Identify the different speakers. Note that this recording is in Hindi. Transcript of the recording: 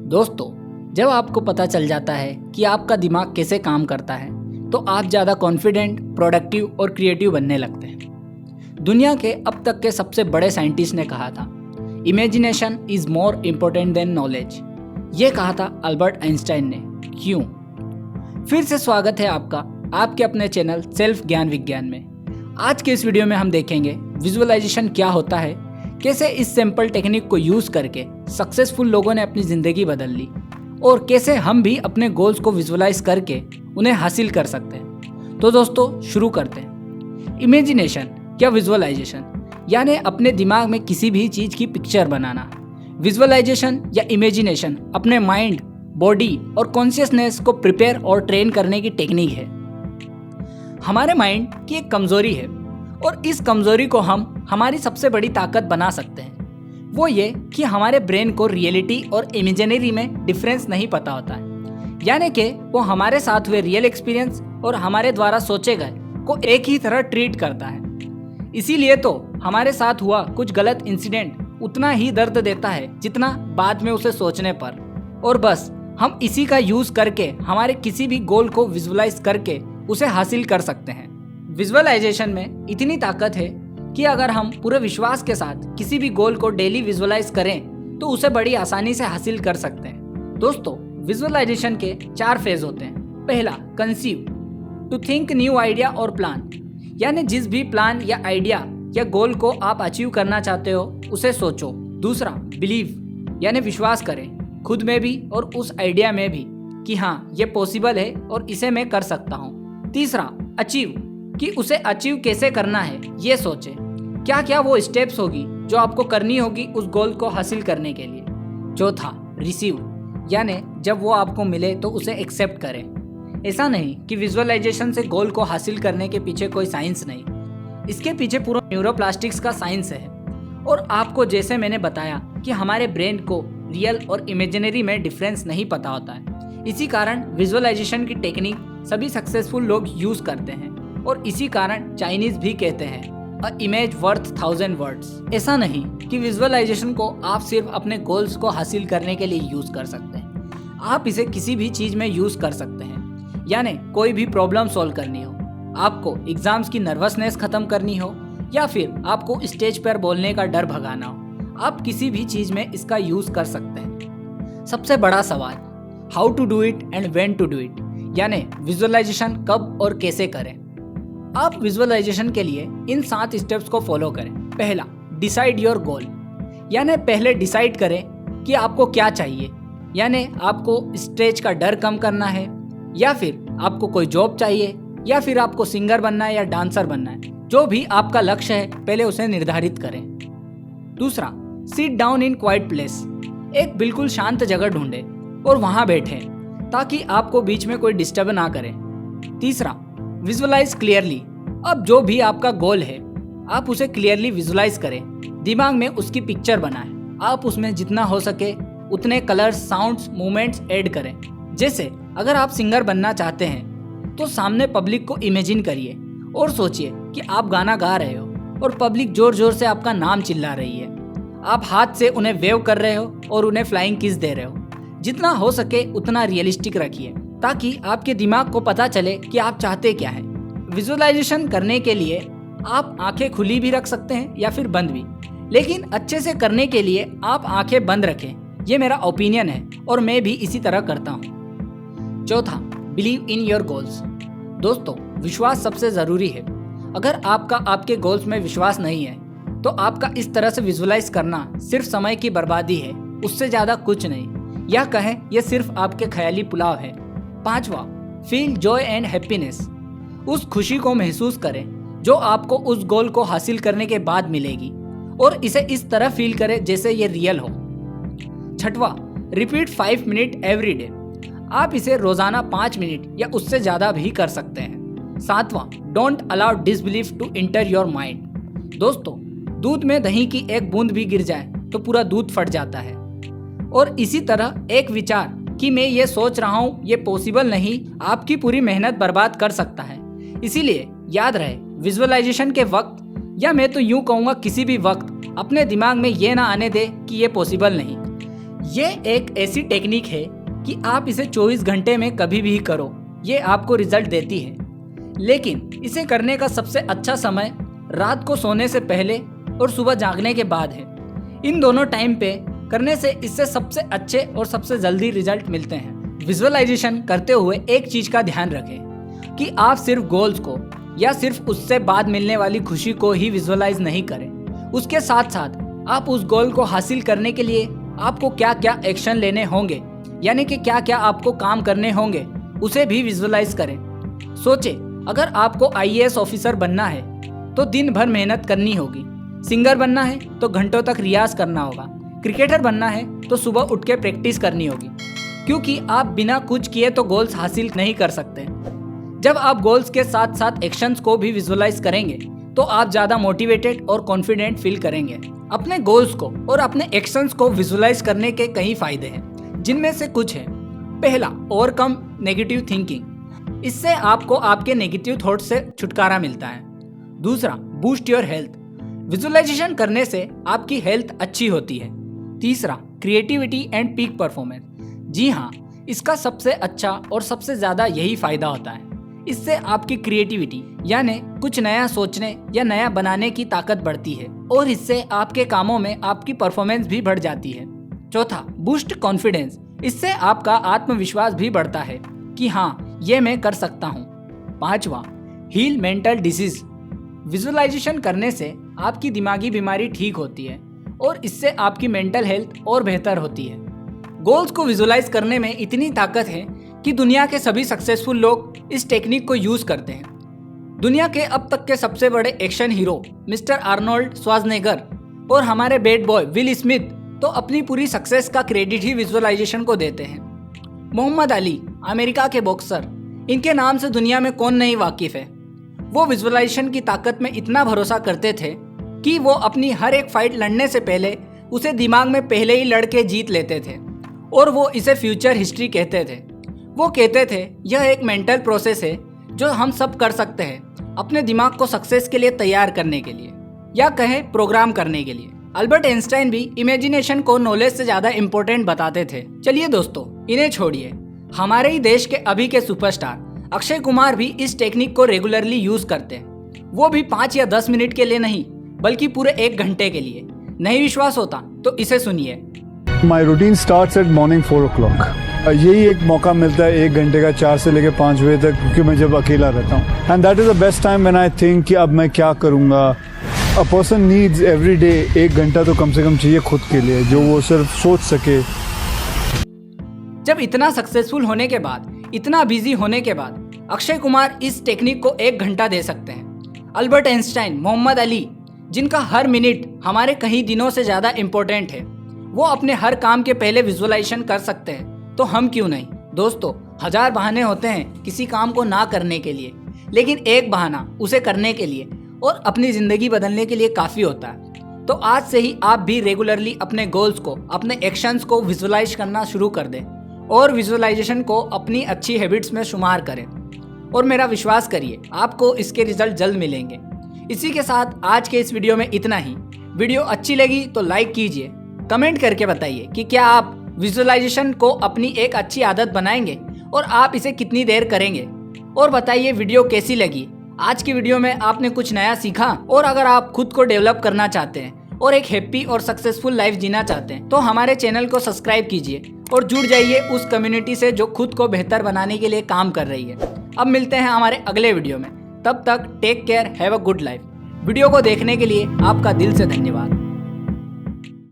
Speaker 1: दोस्तों, जब आपको पता चल जाता है कि आपका दिमाग कैसे काम करता है तो आप ज़्यादा कॉन्फिडेंट, प्रोडक्टिव और क्रिएटिव बनने लगते हैं। दुनिया के अब तक के सबसे बड़े साइंटिस्ट ने कहा था, imagination is more important then knowledge. ये कहा था अल्बर्ट आइंस्टाइन ने। क्यों? फिर से स्वागत है आपका आपके अपने चैनल सेल्फ ज्ञान विज्ञान में। आज के इस वीडियो में हम देखेंगे विजुअलाइजेशन क्या होता है, कैसे इस सिंपल टेक्निक को यूज़ करके सक्सेसफुल लोगों ने अपनी ज़िंदगी बदल ली और कैसे हम भी अपने गोल्स को विजुअलाइज करके उन्हें हासिल कर सकते हैं। तो दोस्तों शुरू करते हैं। इमेजिनेशन या विजुअलाइजेशन यानी अपने दिमाग में किसी भी चीज़ की पिक्चर बनाना। विजुअलाइजेशन या इमेजिनेशन अपने माइंड, बॉडी और कॉन्शियसनेस को प्रिपेयर और ट्रेन करने की टेक्निक है। हमारे माइंड की एक कमजोरी है और इस कमजोरी को हम हमारी सबसे बड़ी ताकत बना सकते हैं। वो ये कि हमारे ब्रेन को रियलिटी और इमेजिनरी में डिफरेंस नहीं पता होता है, यानी कि वो हमारे साथ हुए रियल एक्सपीरियंस और हमारे द्वारा सोचे गए को एक ही तरह ट्रीट करता है। इसीलिए तो हमारे साथ हुआ कुछ गलत इंसिडेंट उतना ही दर्द देता है जितना बाद में उसे सोचने पर। और बस हम इसी का यूज करके हमारे किसी भी गोल को विजुअलाइज करके उसे हासिल कर सकते हैं। विजुअलाइजेशन में इतनी ताकत है कि अगर हम पूरे विश्वास के साथ किसी भी गोल को डेली विजुअलाइज करें तो उसे बड़ी आसानी से हासिल कर सकते हैं। दोस्तों, विजुअलाइजेशन के 4 फेज होते हैं। पहला, conceive, to think new idea और प्लान, यानी जिस भी प्लान या आइडिया या गोल को आप अचीव करना चाहते हो उसे सोचो। दूसरा, बिलीव, यानी विश्वास करें खुद में भी और उस आइडिया में भी कि हाँ ये पॉसिबल है और इसे मैं कर सकता हूँ। तीसरा, अचीव, कि उसे अचीव कैसे करना है ये सोचें, क्या क्या वो स्टेप्स होगी जो आपको करनी होगी उस गोल को हासिल करने के लिए। चौथा, रिसीव, यानी जब वो आपको मिले तो उसे एक्सेप्ट करें। ऐसा नहीं कि विजुअलाइजेशन से गोल को हासिल करने के पीछे कोई साइंस नहीं, इसके पीछे पूरा न्यूरोप्लास्टिक्स का साइंस है। और आपको जैसे मैंने बताया कि हमारे ब्रेन को रियल और इमेजिनरी में डिफरेंस नहीं पता होता है, इसी कारण विजुअलाइजेशन की टेक्निक सभी सक्सेसफुल लोग यूज करते हैं और इसी कारण चाइनीज भी कहते हैं अ इमेज वर्थ 1000 वर्ड्स। ऐसा नहीं कि विजुअलाइजेशन को आप सिर्फ अपने गोल्स को हासिल करने के लिए यूज कर सकते हैं, आप इसे किसी भी चीज में यूज कर सकते हैं। यानी कोई भी प्रॉब्लम सॉल्व करनी हो, आपको एग्जाम्स की नर्वसनेस खत्म करनी हो या फिर आपको स्टेज पर बोलने का डर भगाना हो, आप किसी भी चीज में इसका यूज कर सकते हैं। सबसे बड़ा सवाल, how to do it and when to do it, यानी विजुअलाइजेशन कब और कैसे करें। आप विजुअलाइजेशन के लिए इन 7 स्टेप्स को फॉलो करें। पहला, डिसाइड योर गोल, यानी पहले डिसाइड करें कि आपको क्या चाहिए, यानी आपको स्टेज का डर कम करना है या फिर आपको कोई जॉब चाहिए या फिर आपको सिंगर बनना है या डांसर बनना है। जो भी आपका लक्ष्य है पहले उसे निर्धारित करें। दूसरा, sit down in quite place, एक बिल्कुल शांत जगह ढूंढें और वहां बैठें ताकि आपको बीच में कोई डिस्टर्ब ना करे। तीसरा, विजुअलाइज क्लियरली, अब जो भी आपका गोल है आप उसे क्लियरली विजुअलाइज करें, दिमाग में उसकी पिक्चर बनाएं। आप उसमें जितना हो सके उतने कलर्स, साउंड्स, मूवमेंट्स ऐड करें। जैसे अगर आप सिंगर बनना चाहते हैं तो सामने पब्लिक को इमेजिन करिए और सोचिए कि आप गाना गा रहे हो और पब्लिक जोर जोर से आपका नाम चिल्ला रही है। आप हाथ से उन्हें वेव कर रहे हो और उन्हें फ्लाइंग किस दे रहे हो। जितना हो सके उतना रियलिस्टिक रखिए ताकि आपके दिमाग को पता चले कि आप चाहते क्या हैं। विजुअलाइजेशन करने के लिए आप आंखें खुली भी रख सकते हैं या फिर बंद भी, लेकिन अच्छे से करने के लिए आप आंखें बंद रखें। ये मेरा ओपिनियन है और मैं भी इसी तरह करता हूँ। चौथा, बिलीव इन योर गोल्स। दोस्तों, विश्वास सबसे ज़रूरी है। अगर आपका आपके गोल्स में विश्वास नहीं है तो आपका इस तरह से विजुअलाइज करना सिर्फ समय की बर्बादी है, उससे ज़्यादा कुछ नहीं। या कहें यह सिर्फ आपके ख्याली पुलाव है। पांचवा, फील जॉय एंड हैप्पीनेस, उस खुशी को महसूस करें जो आपको उस गोल को हासिल करने के बाद मिलेगी और इसे इस तरह फील करें जैसे ये रियल हो। छठवा, रिपीट 5 मिनट एवरी डे, आप इसे रोजाना 5 मिनट या उससे ज्यादा भी कर सकते हैं। सातवां, don't allow disbelief to enter your mind. दोस्तों, दूध में दही की एक बूंद भी गिर जाए तो पूरा दूध फट जाता है और इसी तरह एक विचार कि मैं ये सोच रहा हूँ ये पॉसिबल नहीं, आपकी पूरी मेहनत बर्बाद कर सकता है। इसीलिए याद रहे, विजुअलाइजेशन के वक्त या मैं तो यूं कहूँगा किसी भी वक्त अपने दिमाग में ये ना आने दे कि ये पॉसिबल नहीं। ये एक ऐसी टेक्निक है कि आप इसे 24 घंटे में कभी भी करो, ये आपको रिजल्ट देती है। लेकिन इसे करने का सबसे अच्छा समय रात को सोने से पहले और सुबह जागने के बाद है। इन दोनों टाइम पे करने से इससे सबसे अच्छे और सबसे जल्दी रिजल्ट मिलते हैं। विजुअलाइजेशन करते हुए एक चीज का ध्यान रखें कि आप सिर्फ गोल्स को या सिर्फ उससे बाद मिलने वाली खुशी को ही विजुअलाइज नहीं करें। उसके साथ साथ आप उस गोल को हासिल करने के लिए आपको क्या क्या एक्शन लेने होंगे, यानी कि क्या क्या आपको काम करने होंगे, उसे भी विजुअलाइज करें। सोचे, अगर आपको IAS ऑफिसर बनना है तो दिन भर मेहनत करनी होगी, सिंगर बनना है तो घंटों तक रियाज करना होगा, क्रिकेटर बनना है तो सुबह उठ के प्रैक्टिस करनी होगी, क्योंकि आप बिना कुछ किए तो गोल्स हासिल नहीं कर सकते। जब आप गोल्स के साथ साथ एक्शंस को भी विजुअलाइज करेंगे तो आप ज़्यादा मोटिवेटेड और कॉन्फिडेंट फील करेंगे। अपने गोल्स को और अपने एक्शंस को विजुअलाइज करने के कई फायदे हैं, जिनमें से कुछ है। पहला, ओवरकम नेगेटिव थिंकिंग। इससे आपको आपके नेगेटिव थॉट से छुटकारा मिलता है। दूसरा, बूस्ट योर हेल्थ। विजुअलाइजेशन करने से आपकी हेल्थ अच्छी होती है। तीसरा, क्रिएटिविटी एंड पीक परफॉर्मेंस। जी हाँ, इसका सबसे अच्छा और सबसे ज़्यादा यही फायदा होता है। इससे आपकी क्रिएटिविटी यानी कुछ नया सोचने या नया बनाने की ताकत बढ़ती है और इससे आपके कामों में आपकी परफॉर्मेंस भी बढ़ जाती है। चौथा, बूस्ट कॉन्फिडेंस। इससे आपका आत्मविश्वास भी बढ़ता है कि हाँ, ये मैं कर सकता हूँ। पांचवा, हील मेंटल डिसीज। विजुअलाइजेशन करने से आपकी दिमागी बीमारी ठीक होती है और इससे आपकी मेंटल हेल्थ और बेहतर होती है। गोल्स को विजुअलाइज करने में इतनी ताकत है कि दुनिया के सभी सक्सेसफुल लोग इस टेक्निक को यूज करते हैं। दुनिया के अब तक के सबसे बड़े action hero mister Arnold Schwarzenegger और हमारे बैड बॉय विल स्मिथ तो अपनी पूरी सक्सेस का क्रेडिट ही विजुअलाइजेशन को देते हैं। मोहम्मद अली, अमेरिका के बॉक्सर, इनके नाम से दुनिया में कौन नहीं वाकिफ है। वो विजुअलाइजेशन की ताकत में इतना भरोसा करते थे कि वो अपनी हर एक फाइट लड़ने से पहले उसे दिमाग में पहले ही लड़ के जीत लेते थे और वो इसे फ्यूचर हिस्ट्री कहते थे। वो कहते थे यह एक मेंटल प्रोसेस है जो हम सब कर सकते हैं अपने दिमाग को सक्सेस के लिए तैयार करने के लिए, या कहें प्रोग्राम करने के लिए। अल्बर्ट आइंस्टाइन भी इमेजिनेशन को नॉलेज से ज़्यादा इम्पोर्टेंट बताते थे। चलिए दोस्तों, इन्हें छोड़िए, हमारे ही देश के अभी के सुपरस्टार अक्षय कुमार भी इस टेक्निक को रेगुलरली यूज करते हैं। वो भी 5 या 10 मिनट के लिए नहीं, बल्कि पूरे 1 घंटे के लिए। नहीं विश्वास होता तो इसे सुनिए।
Speaker 2: My routine starts at morning 4 o'clock। यही एक मौका मिलता है 1 घंटे का, 4 से लेकर 5 बजे तक, क्योंकि मैं जब अकेला रहता हूँ। And that is the best time when I think कि अब मैं क्या करूँगा। A person needs every day 1 घंटा तो कम से कम चाहिए खुद के लिए, जो वो सिर्फ सोच सके।
Speaker 1: जब इतना सक्सेसफुल होने के बाद, इतना बिजी होने के बाद अक्षय कुमार इस टेक्निक को 1 घंटा दे सकते हैं। अल्बर्ट आइंस्टाइन, मोहम्मद अली, जिनका हर मिनट हमारे कई दिनों से ज़्यादा इम्पोर्टेंट है, वो अपने हर काम के पहले विजुअलाइजेशन कर सकते हैं, तो हम क्यों नहीं। दोस्तों, 1000 बहाने होते हैं किसी काम को ना करने के लिए, लेकिन एक बहाना उसे करने के लिए और अपनी ज़िंदगी बदलने के लिए काफ़ी होता है। तो आज से ही आप भी रेगुलरली अपने गोल्स को, अपने एक्शंस को विजुअलाइज करना शुरू कर दें और विजुअलाइजेशन को अपनी अच्छी हैबिट्स में शुमार करें। और मेरा विश्वास करिए, आपको इसके रिजल्ट जल्द मिलेंगे। इसी के साथ आज के इस वीडियो में इतना ही। वीडियो अच्छी लगी तो लाइक कीजिए, कमेंट करके बताइए कि क्या आप विजुअलाइजेशन को अपनी एक अच्छी आदत बनाएंगे और आप इसे कितनी देर करेंगे। और बताइए वीडियो कैसी लगी। आज की वीडियो में आपने कुछ नया सीखा। और अगर आप खुद को डेवलप करना चाहते हैं और एक हैप्पी और सक्सेसफुल लाइफ जीना चाहते हैं तो हमारे चैनल को सब्सक्राइब कीजिए और जुड़ जाइए उस कम्युनिटी से जो खुद को बेहतर बनाने के लिए काम कर रही है। अब मिलते हैं हमारे अगले वीडियो में। तब तक take care, have a good life. Video को देखने के लिए आपका दिल से धन्यवाद।